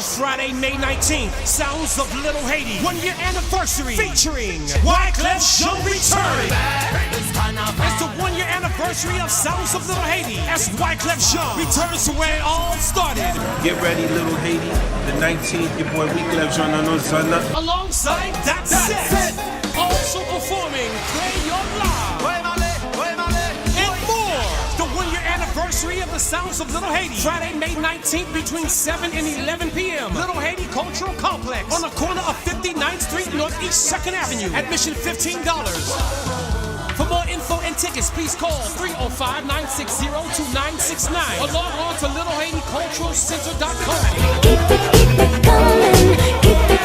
Friday, May 19th, Sounds of Little Haiti, 1-year anniversary, featuring Wyclef Show Return. It's the 1-year anniversary of Sounds of Little Haiti as Wyclef Show returns to where it all started. Get ready, Little Haiti, the 19th, your boy Wyclef Show, Alongside that set, also performing Play Your Live. And more. The 1-year anniversary of the Sounds of Little Haiti. Friday, May 19th between 7 and 11 p.m. Little Haiti Cultural Complex on the corner of 59th Street Northeast 2nd Avenue. Admission $15. For more info and tickets, please call 305-960-2969 or log on to LittleHaitiCulturalCenter.com. Keep it coming, keep it